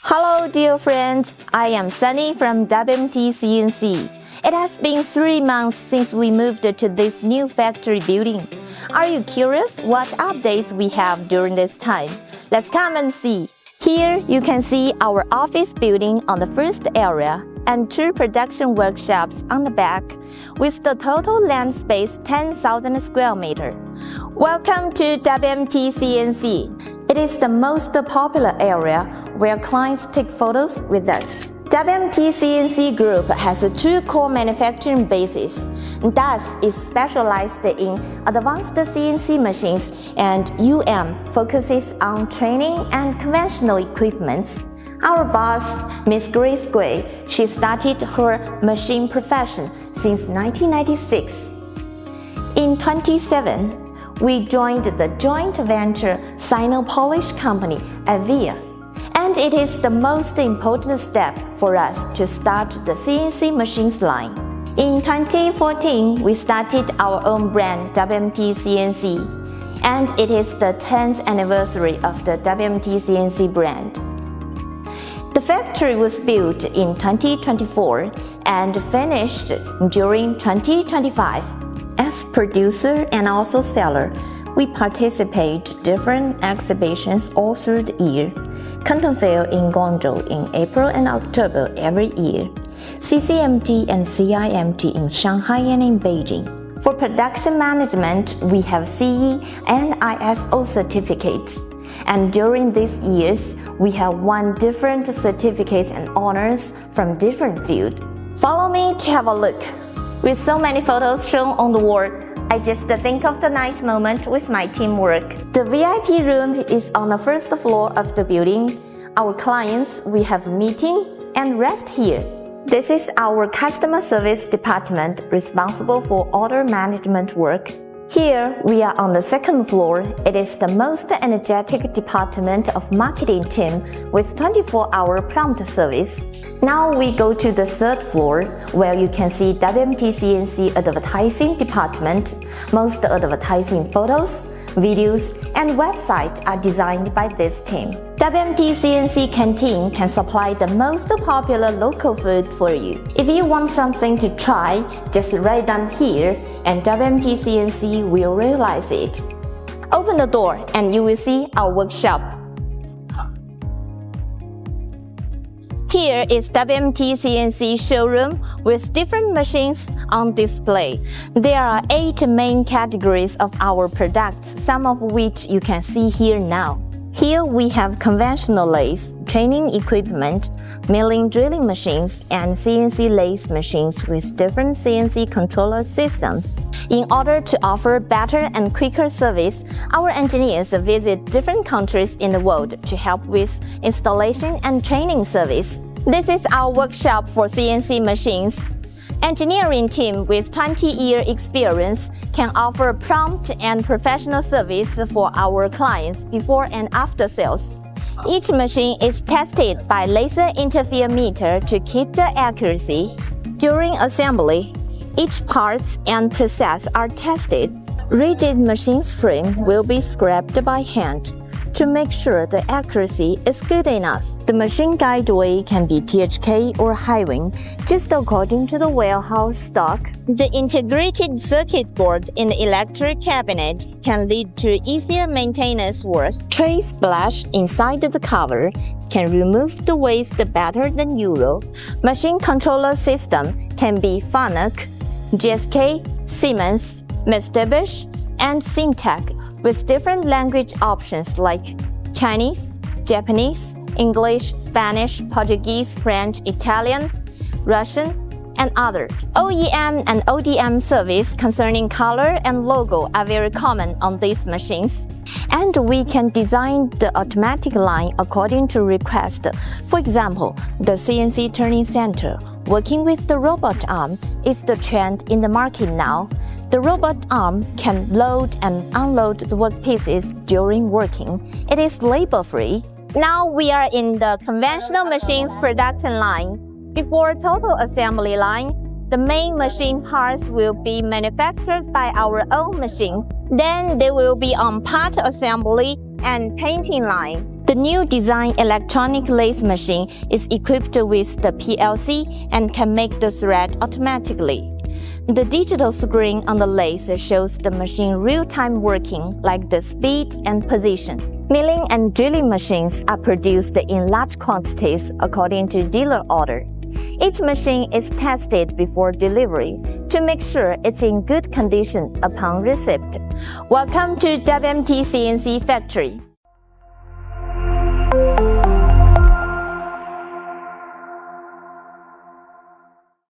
Hello dear friends, I am Sunny from WMTCNC. It has been 3 months since we moved to this new factory building. Are you curious what updates we have during this time? Let's come and see. Here you can see our office building on the first area and 2 production workshops on the back, with the total land space 10,000 square meters. Welcome to WMTCNC. It is the most popular area where clients take photos with us. WMTCNC Group has 2 core manufacturing bases. DAS is specialized in advanced CNC machines, and focuses on training and conventional equipments. Our boss, Miss Grace Gui, she started her machine profession since 1996. In 2007, we joined the joint venture Sino Polish company, Avia, and it is the most important step for us to start the CNC machines line. In 2014, we started our own brand, WMTCNC, and it is the 10th anniversary of the WMTCNC brand. The factory was built in 2024 and finished during 2025. As producer and also seller, we participate in different exhibitions all through the year. Canton Fair in Guangzhou in April and October every year. CCMT and CIMT in Shanghai and in Beijing. For production management, we have CE and ISO certificates. And during these years, we have won different certificates and honors from different fields. Follow me to have a look. With so many photos shown on the wall, I just think of the nice moment with my teamwork. The VIP room is on the first floor of the building. Our clients, we have meeting and rest here. This is our customer service department responsible for order management work. Here, we are on the second floor. It is the most energetic department of marketing team with 24-hour prompt service. Now we go to the third floor, where you can see WMTCNC advertising department. Most advertising photos, videos, and websites are designed by this team. WMTCNC Canteen can supply the most popular local food for you. If you want something to try, just write down here and WMTCNC will realize it. Open the door and you will see our workshop. Here is WMTCNC showroom with different machines on display. There are 8 main categories of our products, some of which you can see here now. Here we have conventional lathe, training equipment, milling drilling machines, and CNC lathe machines with different CNC controller systems. In order to offer better and quicker service, our engineers visit different countries in the world to help with installation and training service. This is our workshop for CNC machines. Engineering team with 20-year experience can offer prompt and professional service for our clients before and after sales. Each machine is tested by laser interferometer to keep the accuracy. During assembly, each parts and process are tested. Rigid machine's frame will be scraped by hand to make sure the accuracy is good enough. The machine guideway can be THK or high-wing, just according to the warehouse stock. The integrated circuit board in the electric cabinet can lead to easier maintenance work. Tray splash inside the cover can remove the waste better than usual. Machine controller system can be Fanuc, GSK, Siemens, Mitsubishi, and Syntec, with different language options like Chinese, Japanese, English, Spanish, Portuguese, French, Italian, Russian, and other. OEM and ODM service concerning color and logo are very common on these machines. And we can design the automatic line according to request. For example, the CNC turning center, working with the robot arm, is the trend in the market now. The robot arm can load and unload the workpieces during working. It is labor-free. Now we are in the conventional machine production line. Before total assembly line, the main machine parts will be manufactured by our own machine. Then they will be on part assembly and painting line. The new design electronic lathe machine is equipped with the PLC and can make the thread automatically. The digital screen on the lathe shows the machine real-time working, like the speed and position. Milling and drilling machines are produced in large quantities according to dealer order. Each machine is tested before delivery to make sure it's in good condition upon receipt. Welcome to WMTCNC factory.